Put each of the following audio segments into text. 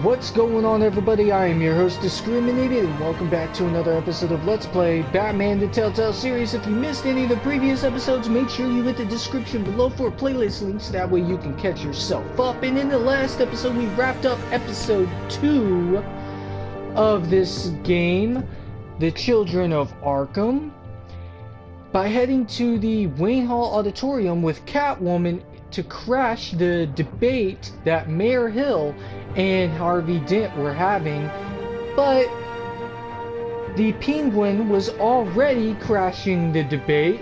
What's going on, everybody? I am your host, Discriminated, and welcome back to another episode of Let's Play Batman the Telltale Series. If you missed any of the previous episodes, make sure you hit the description below for playlist links, that way you can catch yourself up. And in the last episode, we wrapped up episode 2 of this game, The Children of Arkham, by heading to the Wayne Hall Auditorium with Catwoman to crash the debate that Mayor Hill and Harvey Dent were having, but the Penguin was already crashing the debate,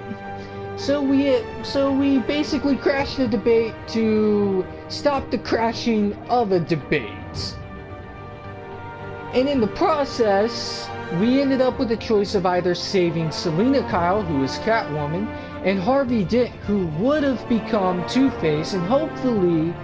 so we basically crashed the debate to stop the crashing of a debate. And in the process, we ended up with a choice of either saving Selina Kyle, who is Catwoman, and Harvey Dent, who would have become Two-Face, and hopefully,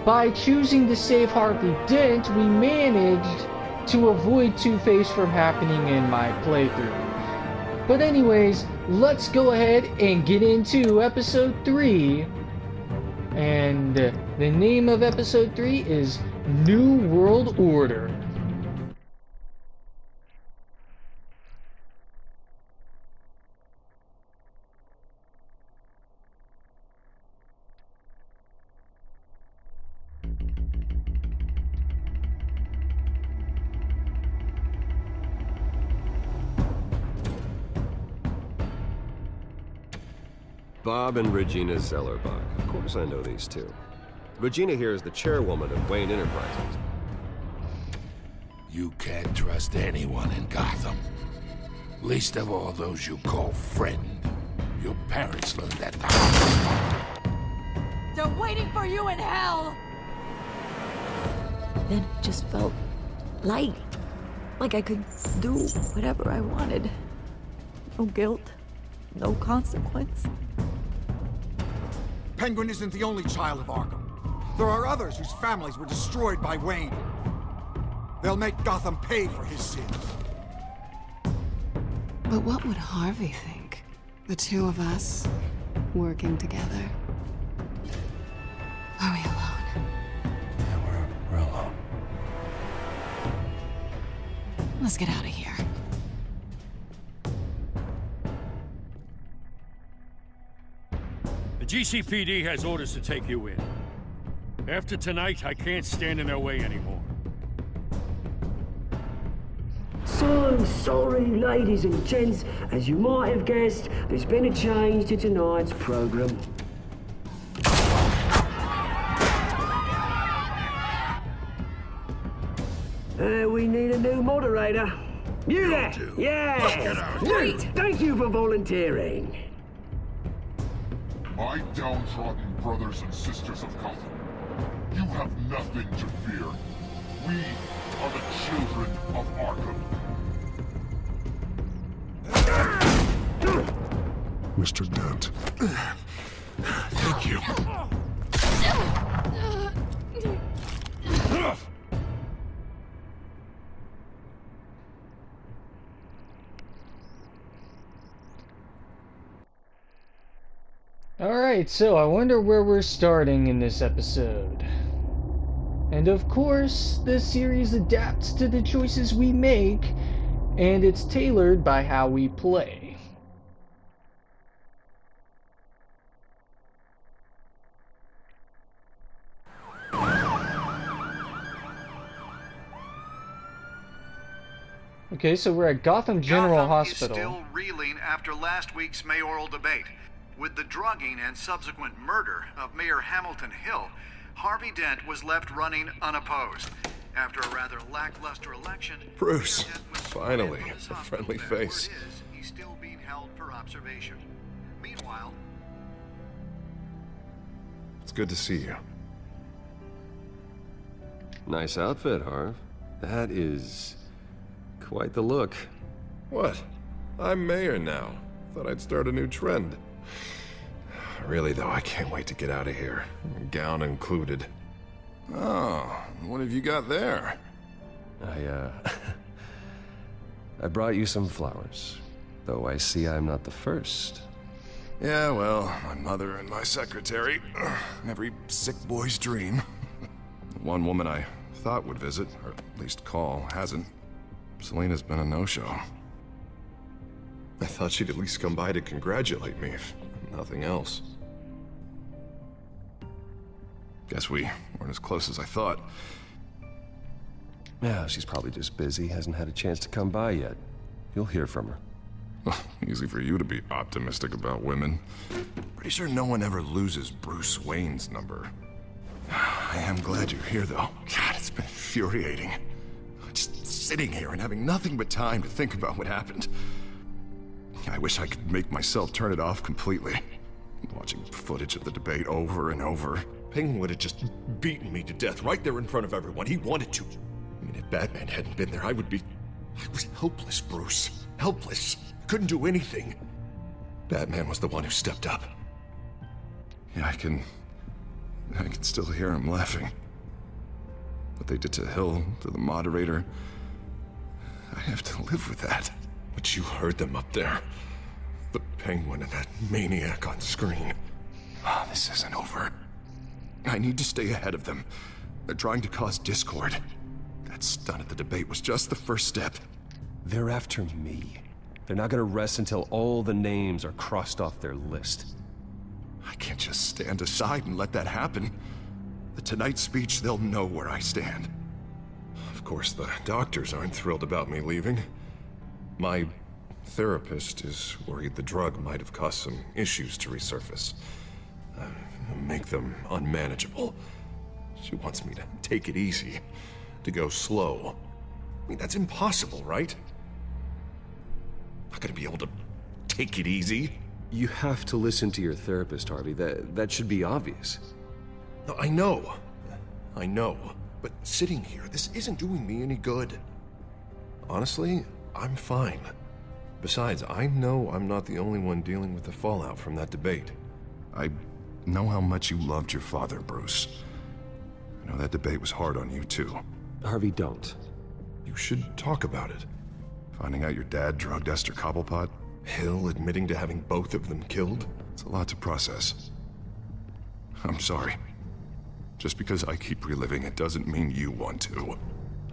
by choosing to save Harvey Dent, we managed to avoid Two-Face from happening in my playthrough. But anyways, let's go ahead and get into episode 3. And the name of episode 3 is New World Order. Bob and Regina Zellerbach. Of course I know these two. Regina here is the chairwoman of Wayne Enterprises. You can't trust anyone in Gotham. Least of all those you call friend. Your parents learned that the hard way. They're waiting for you in hell! Then it just felt light. Like I could do whatever I wanted. No guilt, no consequence. Penguin isn't the only child of Arkham. There are others whose families were destroyed by Wayne. They'll make Gotham pay for his sins. But what would Harvey think? The two of us, working together? Are we alone? Yeah, we're alone. Let's get out of here. The GCPD has orders to take you in. After tonight, I can't stand in their way anymore. So sorry, ladies and gents. As you might have guessed, there's been a change to tonight's program. We need a new moderator. You there? Yeah! Great! Thank you for volunteering. My downtrodden brothers and sisters of Gotham, you have nothing to fear. We are the children of Arkham. Mr. Dent. Thank you. Alright, so I wonder where we're starting in this episode. And of course, this series adapts to the choices we make, and it's tailored by how we play. Okay, so we're at Gotham General Hospital. Gotham is still reeling after last week's mayoral debate. With the drugging and subsequent murder of Mayor Hamilton Hill, Harvey Dent was left running unopposed. After a rather lackluster election, Bruce, Dent was finally, sworn in to the a friendly hospital. face. Word is, he's still being held for observation. Meanwhile, It's good to see you. Nice outfit, Harv. That is quite the look. What? I'm mayor now. Thought I'd start a new trend. Really, though, I can't wait to get out of here. Gown included. Oh, what have you got there? I brought you some flowers. Though I see I'm not the first. Yeah, well, my mother and my secretary. Every sick boy's dream. One woman I thought would visit, or at least call, hasn't. Selena's been a no-show. I thought she'd at least come by to congratulate me, if nothing else. Guess we weren't as close as I thought. Yeah, she's probably just busy, hasn't had a chance to come by yet. You'll hear from her. Easy for you to be optimistic about women. Pretty sure no one ever loses Bruce Wayne's number. I am glad you're here, though. God, it's been infuriating. Just sitting here and having nothing but time to think about what happened. I wish I could make myself turn it off completely. Watching footage of the debate over and over. Penguin would have just beaten me to death right there in front of everyone. He wanted to. I mean, if Batman hadn't been there, I was helpless, Bruce. Helpless. Couldn't do anything. Batman was the one who stepped up. Yeah, I can still hear him laughing. What they did to Hill, to the moderator, I have to live with that. But you heard them up there. The Penguin and that maniac on screen. This isn't over. I need to stay ahead of them. They're trying to cause discord. That stunt at the debate was just the first step. They're after me. They're not gonna rest until all the names are crossed off their list. I can't just stand aside and let that happen. The Tonight speech, they'll know where I stand. Of course, the doctors aren't thrilled about me leaving. My therapist is worried the drug might have caused some issues to resurface. Make them unmanageable. She wants me to take it easy, to go slow. I mean, that's impossible, right? Not gonna be able to take it easy. You have to listen to your therapist, Harvey. That should be obvious. No, I know. But sitting here, this isn't doing me any good. Honestly, I'm fine. Besides, I know I'm not the only one dealing with the fallout from that debate. I know how much you loved your father, Bruce. I know that debate was hard on you, too. Harvey, don't. You should talk about it. Finding out your dad drugged Esther Cobblepot, Hill admitting to having both of them killed. It's a lot to process. I'm sorry. Just because I keep reliving it doesn't mean you want to.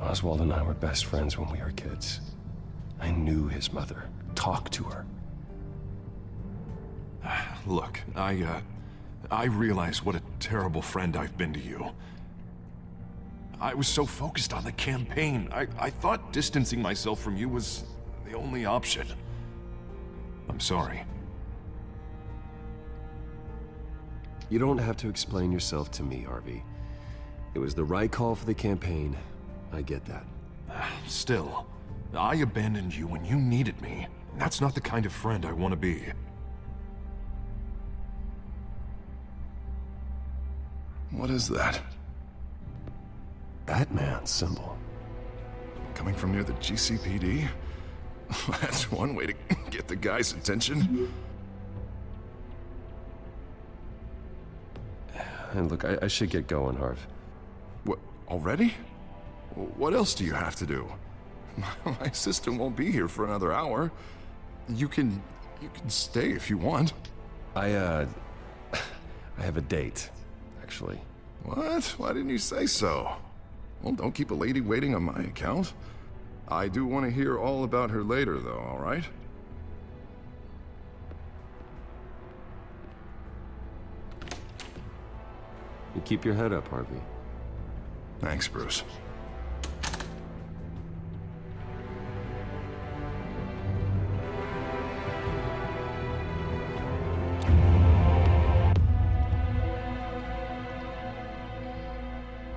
Oswald and I were best friends when we were kids. I knew his mother. Talked to her. Look, I realize what a terrible friend I've been to you. I was so focused on the campaign. I thought distancing myself from you was the only option. I'm sorry. You don't have to explain yourself to me, Harvey. It was the right call for the campaign. I get that. Still, I abandoned you when you needed me. That's not the kind of friend I want to be. What is that? Batman symbol. Coming from near the GCPD? That's one way to get the guy's attention. And look, I should get going, Harv. What, already? What else do you have to do? My assistant won't be here for another hour. You can stay if you want. I have a date, actually. What? Why didn't you say so? Well, don't keep a lady waiting on my account. I do want to hear all about her later, though, all right? You keep your head up, Harvey. Thanks, Bruce.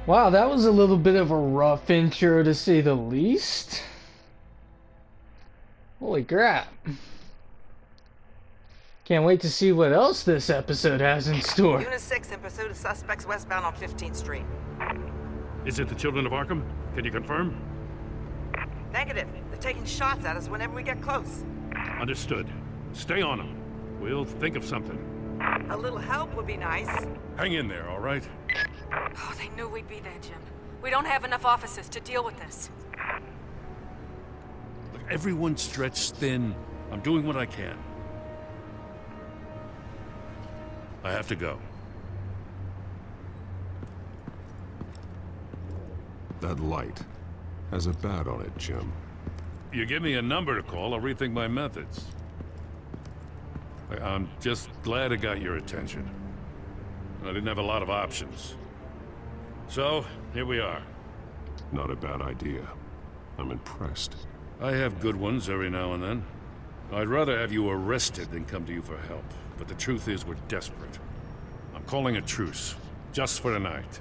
Wow, that was a little bit of a rough intro to say the least. Holy crap. Can't wait to see what else this episode has in store. Unit 6 in pursuit of suspects westbound on 15th Street. Is it the Children of Arkham? Can you confirm? Negative. They're taking shots at us whenever we get close. Understood. Stay on them. We'll think of something. A little help would be nice. Hang in there, all right? Oh, they knew we'd be there, Jim. We don't have enough officers to deal with this. Look, everyone's stretched thin. I'm doing what I can. I have to go. That light has a bat on it, Jim. You give me a number to call, I'll rethink my methods. I'm just glad it got your attention. I didn't have a lot of options. So, here we are. Not a bad idea. I'm impressed. I have good ones every now and then. I'd rather have you arrested than come to you for help. But the truth is, we're desperate. I'm calling a truce. Just for tonight.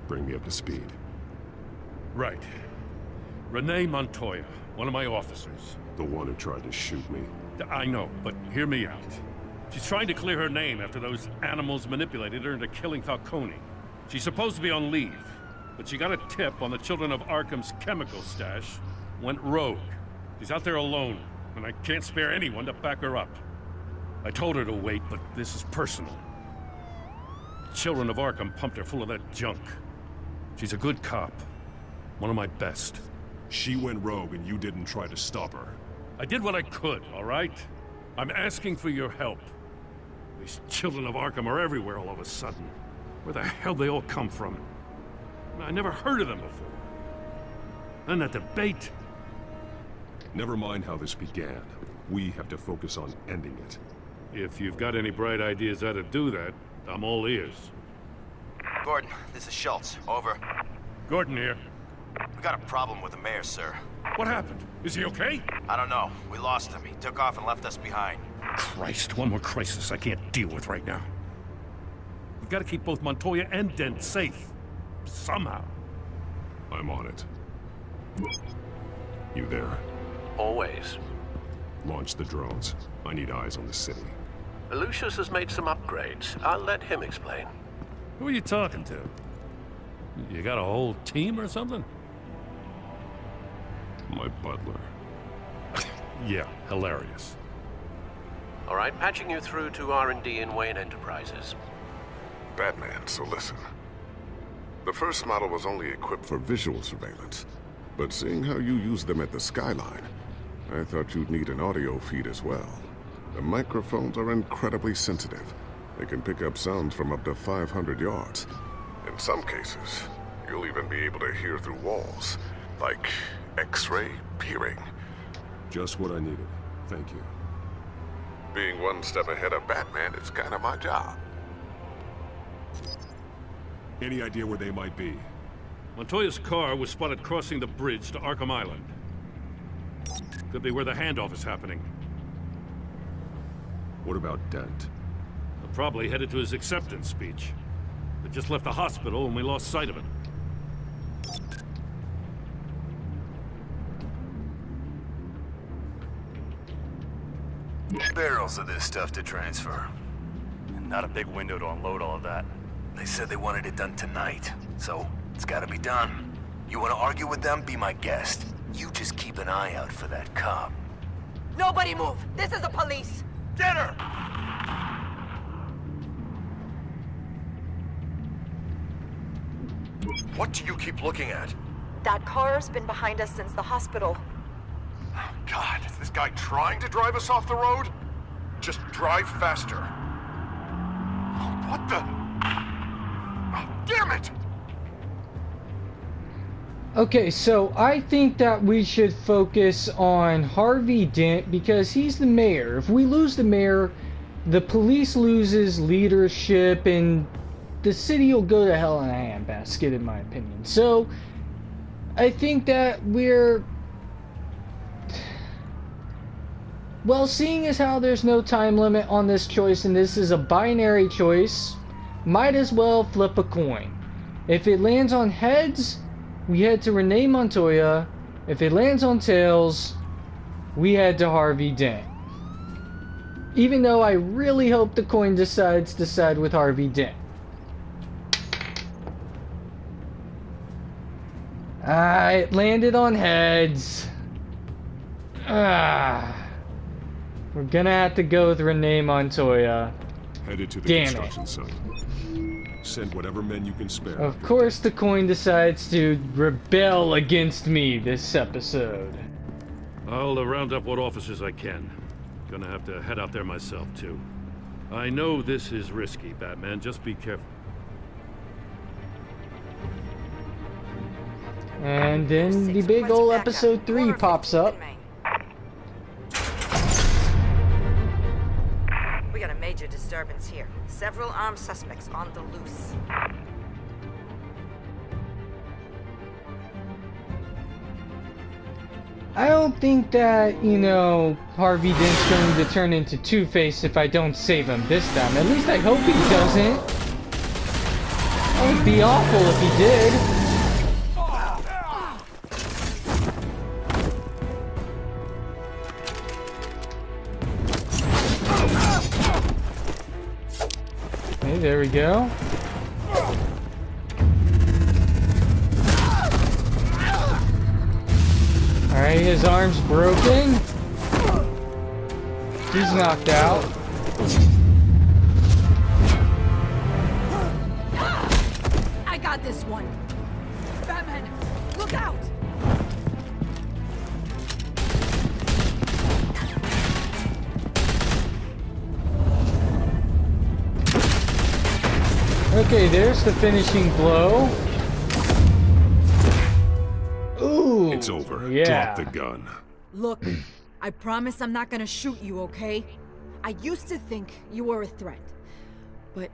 Bring me up to speed. Right. Renee Montoya, one of my officers. The one who tried to shoot me. I know, but hear me out. She's trying to clear her name after those animals manipulated her into killing Falcone. She's supposed to be on leave, but she got a tip on the Children of Arkham's chemical stash, went rogue. She's out there alone, and I can't spare anyone to back her up. I told her to wait, but this is personal. Children of Arkham pumped her full of that junk. She's a good cop. One of my best. She went rogue and you didn't try to stop her. I did what I could, all right? I'm asking for your help. These Children of Arkham are everywhere all of a sudden. Where the hell they all come from? I never heard of them before. And that debate. Never mind how this began. We have to focus on ending it. If you've got any bright ideas how to do that, I'm all ears. Gordon, this is Schultz. Over. Gordon here. We got a problem with the mayor, sir. What happened? Is he okay? I don't know. We lost him. He took off and left us behind. Christ, one more crisis I can't deal with right now. We've got to keep both Montoya and Dent safe. Somehow. I'm on it. You there? Always. Launch the drones. I need eyes on the city. Lucius has made some upgrades. I'll let him explain. Who are you talking to? You got a whole team or something? My butler. Yeah, hilarious. All right, patching you through to R&D in Wayne Enterprises. Batman, so listen. The first model was only equipped for visual surveillance, but seeing how you use them at the Skyline, I thought you'd need an audio feed as well. The microphones are incredibly sensitive. They can pick up sounds from up to 500 yards. In some cases, you'll even be able to hear through walls, like X-ray peering. Just what I needed. Thank you. Being one step ahead of Batman is kind of my job. Any idea where they might be? Montoya's car was spotted crossing the bridge to Arkham Island. Could be where the handoff is happening. What about Dent? Probably headed to his acceptance speech. They just left the hospital and we lost sight of it. Barrels of this stuff to transfer. And not a big window to unload all of that. They said they wanted it done tonight, so it's gotta be done. You wanna argue with them? Be my guest. You just keep an eye out for that cop. Nobody move! This is the police! Get her! What do you keep looking at? That car's been behind us since the hospital. God, is this guy trying to drive us off the road? Just drive faster. What the? Oh, damn it! Okay, so I think that we should focus on Harvey Dent because he's the mayor. If we lose the mayor, the police loses leadership and the city will go to hell in a handbasket, in my opinion. So, I think that we're... Well, seeing as how there's no time limit on this choice and this is a binary choice, might as well flip a coin. If it lands on heads, we head to Renee Montoya. If it lands on tails, we head to Harvey Dent. Even though I really hope the coin decides to side with Harvey Dent. It landed on heads. We're gonna have to go with Renee Montoya. Headed to the construction site. Send whatever men you can spare. Of course the coin decides to rebel against me this episode. I'll round up what officers I can. Gonna have to head out there myself, too. I know this is risky, Batman. Just be careful. And then the big ol' episode 3 pops up. We got a major disturbance here. Several armed suspects on the loose. I don't think that, you know, Harvey Dent's going to turn into Two-Face if I don't save him this time. At least I hope he doesn't. That would be awful if he did. Okay, there we go. Alright, his arm's broken. He's knocked out. I got this one. Batman, look out! Okay, there's the finishing blow. Ooh, it's over. Yeah. Drop the gun. Look, I promise I'm not gonna shoot you, okay? I used to think you were a threat, but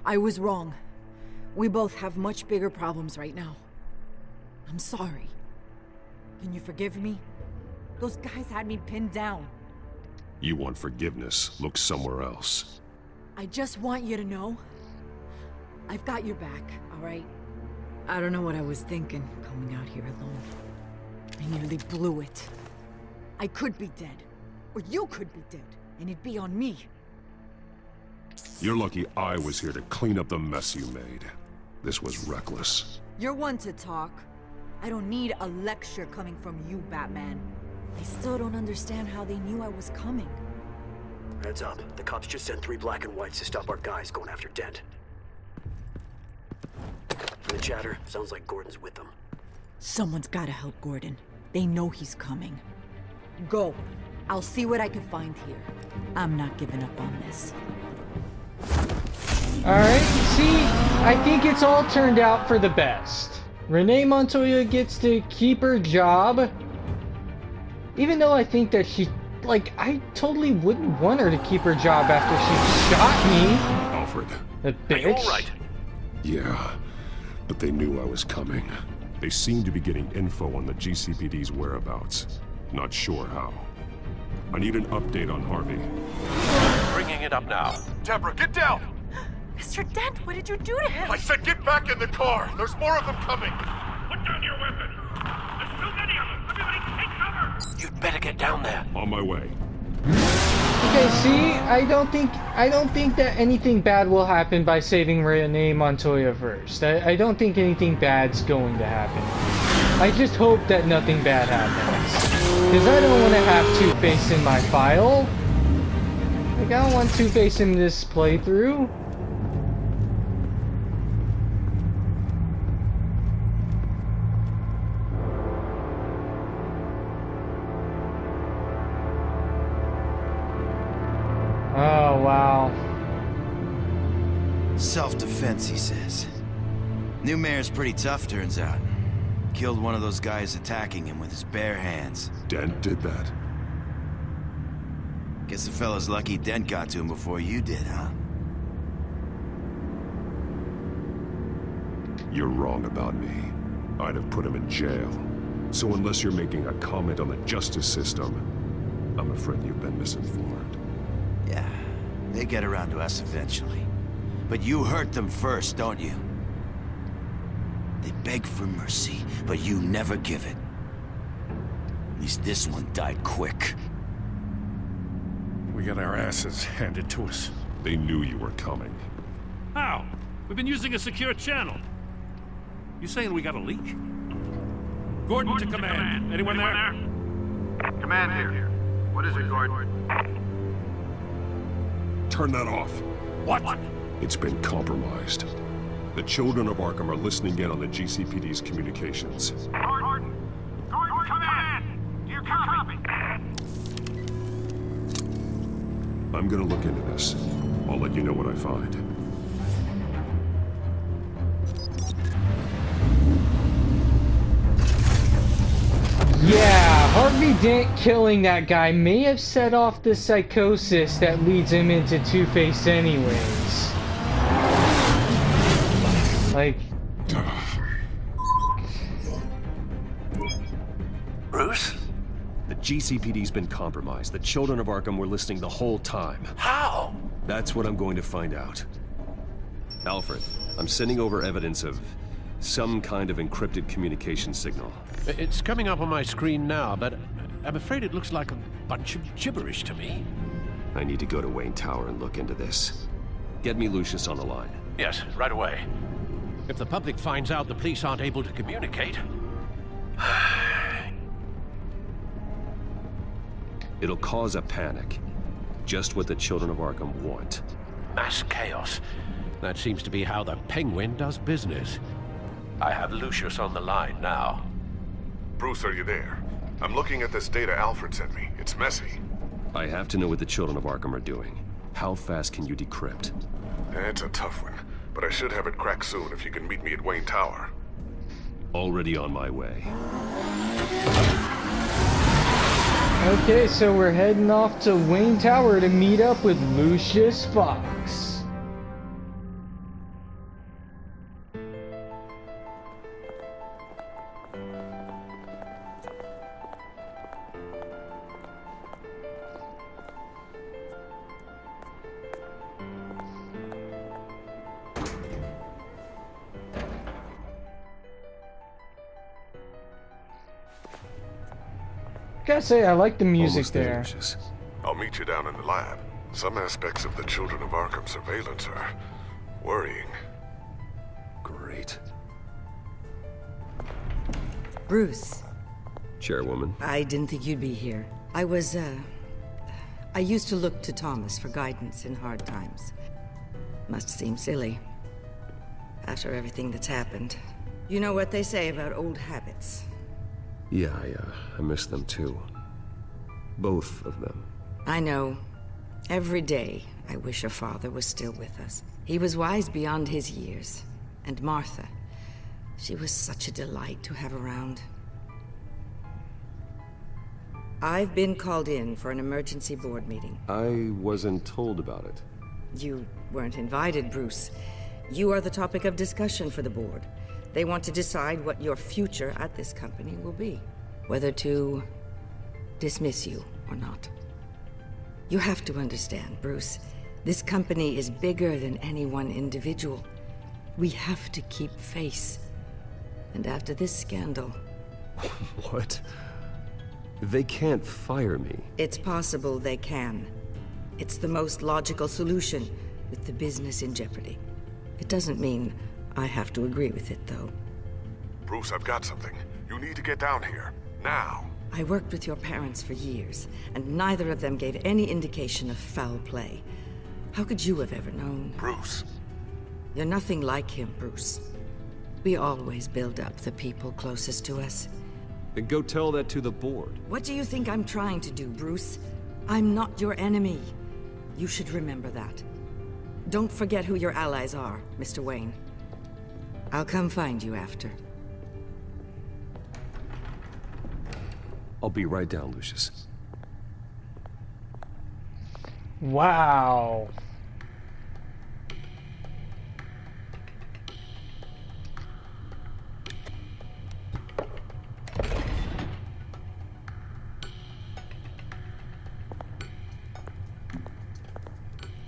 I was wrong. We both have much bigger problems right now. I'm sorry. Can you forgive me? Those guys had me pinned down. You want forgiveness? Look somewhere else. I just want you to know, I've got your back, all right? I don't know what I was thinking, coming out here alone. I nearly blew it. I could be dead, or you could be dead, and it'd be on me. You're lucky I was here to clean up the mess you made. This was reckless. You're one to talk. I don't need a lecture coming from you, Batman. I still don't understand how they knew I was coming. Heads up. The cops just sent 3 black and whites to stop our guys going after Dent. From the chatter, sounds like Gordon's with them. Someone's gotta help Gordon. They know he's coming. Go. I'll see what I can find here. I'm not giving up on this. Alright, see, I think it's all turned out for the best. Renee Montoya gets to keep her job. Even though I think that she, like, I totally wouldn't want her to keep her job after she shot me. Alfred. The bitch. Are you all right? Yeah, but they knew I was coming. They seem to be getting info on the GCPD's whereabouts. Not sure how. I need an update on Harvey. Bringing it up now. Deborah, get down! Mr. Dent, what did you do to him? I said get back in the car! There's more of them coming! Put down your weapon! There's too many of them! Everybody take cover! You'd better get down there. On my way. Okay, see, I don't think that anything bad will happen by saving Renee Montoya first. I don't think anything bad's going to happen. I just hope that nothing bad happens. Because I don't want to have Two-Face in my file. Like, I don't want Two-Face in this playthrough. Oh, wow. Self-defense, he says. New mayor's pretty tough, turns out. Killed one of those guys attacking him with his bare hands. Dent did that? Guess the fella's lucky Dent got to him before you did, huh? You're wrong about me. I'd have put him in jail. So unless you're making a comment on the justice system, I'm afraid you've been misinformed. Yeah, they get around to us eventually. But you hurt them first, don't you? They beg for mercy, but you never give it. At least this one died quick. We got our asses handed to us. They knew you were coming. How? We've been using a secure channel. You saying we got a leak? Gordon to command. Anyone there? Command here. What is it, Gordon? Turn that off. What? It's been compromised. The children of Arkham are listening in on the GCPD's communications. Gordon! Gordon, command! Do you copy? I'm gonna look into this. I'll let you know what I find. Dent killing that guy may have set off the psychosis that leads him into Two-Face anyways. Like... Bruce? The GCPD's been compromised. The children of Arkham were listening the whole time. How? That's what I'm going to find out. Alfred, I'm sending over evidence of some kind of encrypted communication signal. It's coming up on my screen now, but I'm afraid it looks like a bunch of gibberish to me. I need to go to Wayne Tower and look into this. Get me Lucius on the line. Yes, right away. If the public finds out the police aren't able to communicate... It'll cause a panic. Just what the children of Arkham want. Mass chaos. That seems to be how the Penguin does business. I have Lucius on the line now. Bruce, are you there? I'm looking at this data Alfred sent me. It's messy. I have to know what the children of Arkham are doing. How fast can you decrypt? It's a tough one, but I should have it cracked soon if you can meet me at Wayne Tower. Already on my way. Okay, so we're heading off to Wayne Tower to meet up with Lucius Fox. Gotta say, I like the music there. I'll meet you down in the lab. Some aspects of the Children of Arkham surveillance are worrying. Great. Bruce. Chairwoman. I didn't think you'd be here. I used to look to Thomas for guidance in hard times. Must seem silly. After everything that's happened. You know what they say about old habits. Yeah, I miss them too. Both of them. I know. Every day, I wish your father was still with us. He was wise beyond his years. And Martha, she was such a delight to have around. I've been called in for an emergency board meeting. I wasn't told about it. You weren't invited, Bruce. You are the topic of discussion for the board. They want to decide what your future at this company will be. Whether to dismiss you or not. You have to understand, Bruce. This company is bigger than any one individual. We have to keep face. And after this scandal... What? They can't fire me. It's possible they can. It's the most logical solution with the business in jeopardy. It doesn't mean I have to agree with it, though. Bruce, I've got something. You need to get down here. Now. I worked with your parents for years, and neither of them gave any indication of foul play. How could you have ever known? Bruce. You're nothing like him, Bruce. We always build up the people closest to us. Then go tell that to the board. What do you think I'm trying to do, Bruce? I'm not your enemy. You should remember that. Don't forget who your allies are, Mr. Wayne. I'll come find you after. I'll be right down, Lucius. Wow.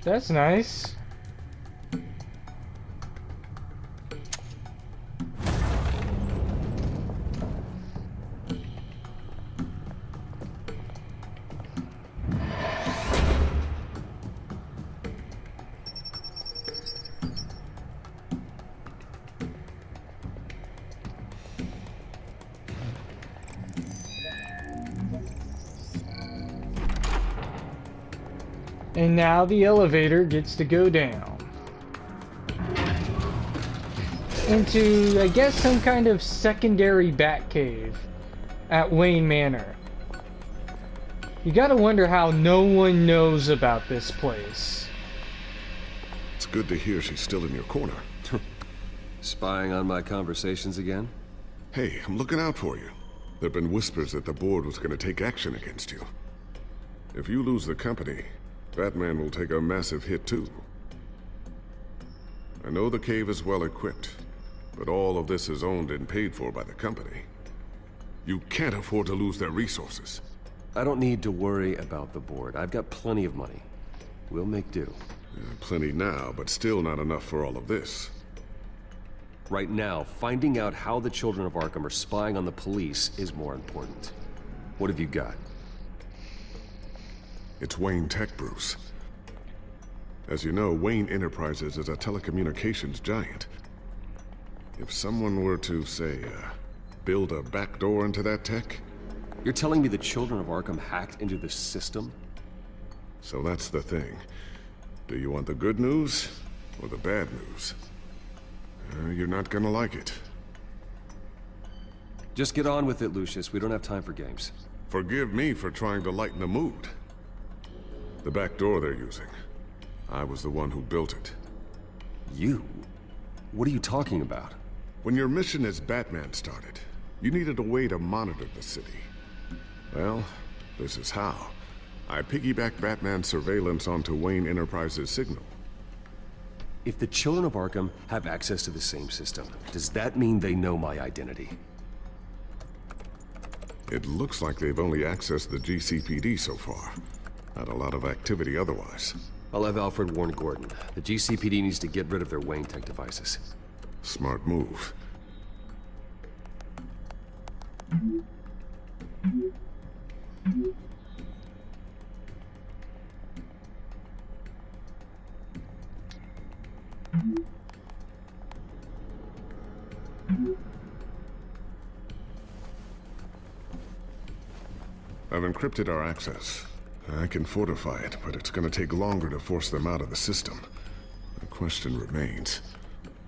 That's nice. And now the elevator gets to go down into, I guess, some kind of secondary Batcave at Wayne Manor. You gotta wonder how no one knows about this place. It's good to hear she's still in your corner. Spying on my conversations again? Hey, I'm looking out for you. There've been whispers that the board was going to take action against you. If you lose the company, Batman will take a massive hit too. I know the cave is well equipped, but all of this is owned and paid for by the company. You can't afford to lose their resources. I don't need to worry about the board. I've got plenty of money. We'll make do. Plenty now, but still not enough for all of this. Right now, finding out how the children of Arkham are spying on the police is more important. What have you got? It's Wayne Tech, Bruce. As you know, Wayne Enterprises is a telecommunications giant. If someone were to, say, build a backdoor into that tech... You're telling me the children of Arkham hacked into this system? So that's the thing. Do you want the good news or the bad news? You're not gonna like it. Just get on with it, Lucius. We don't have time for games. Forgive me for trying to lighten the mood. The back door they're using. I was the one who built it. You? What are you talking about? When your mission as Batman started, you needed a way to monitor the city. Well, this is how. I piggybacked Batman's surveillance onto Wayne Enterprises' signal. If the children of Arkham have access to the same system, does that mean they know my identity? It looks like they've only accessed the GCPD so far. Not a lot of activity otherwise. I'll have Alfred warn Gordon. The GCPD needs to get rid of their Wayne Tech devices. Smart move. I've encrypted our access. I can fortify it, but it's gonna take longer to force them out of the system. The question remains,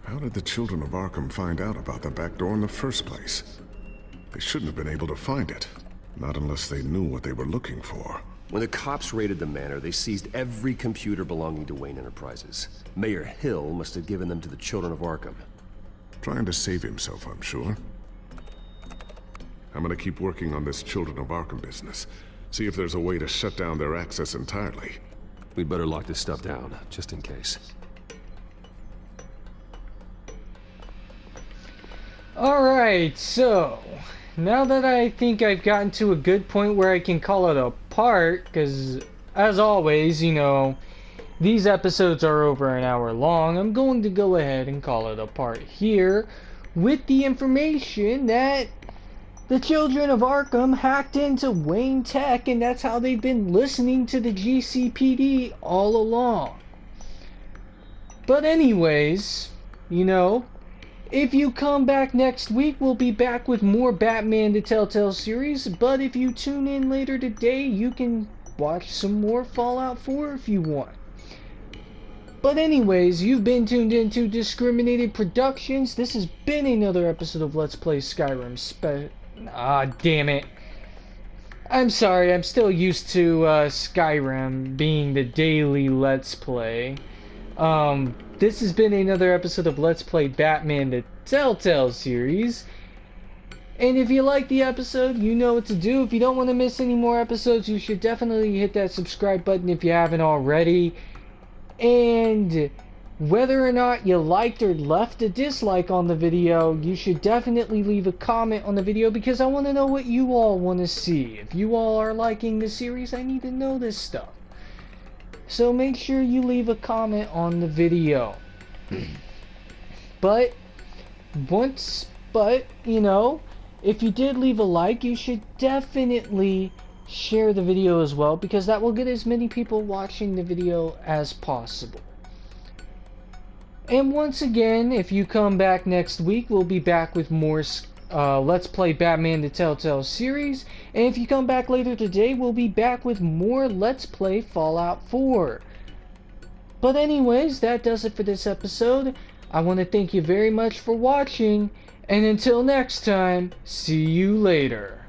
how did the children of Arkham find out about the back door in the first place? They shouldn't have been able to find it. Not unless they knew what they were looking for. When the cops raided the manor, they seized every computer belonging to Wayne Enterprises. Mayor Hill must have given them to the children of Arkham. Trying to save himself, I'm sure. I'm gonna keep working on this Children of Arkham business. See if there's a way to shut down their access entirely. We'd better lock this stuff down, just in case. Alright, so... now that I think I've gotten to a good point where I can call it a part, because, as always, you know, these episodes are over an hour long, I'm going to go ahead and call it a part here, with the information that the children of Arkham hacked into Wayne Tech, and that's how they've been listening to the GCPD all along. But anyways, you know, if you come back next week, we'll be back with more Batman the Telltale Series, but if you tune in later today, you can watch some more Fallout 4 if you want. But anyways, you've been tuned into Discriminated Productions. This has been another episode of Let's Play Skyrim damn it. I'm sorry, I'm still used to Skyrim being the daily Let's Play. This has been another episode of Let's Play Batman the Telltale Series. And if you like the episode, you know what to do. If you don't want to miss any more episodes, you should definitely hit that subscribe button if you haven't already. And whether or not you liked or left a dislike on the video, you should definitely leave a comment on the video because I want to know what you all want to see. If you all are liking the series, I need to know this stuff. So make sure you leave a comment on the video. But you know, if you did leave a like, you should definitely share the video as well, because that will get as many people watching the video as possible. And once again, if you come back next week, we'll be back with more Let's Play Batman the Telltale Series. And if you come back later today, we'll be back with more Let's Play Fallout 4. But anyways, that does it for this episode. I want to thank you very much for watching. And until next time, see you later.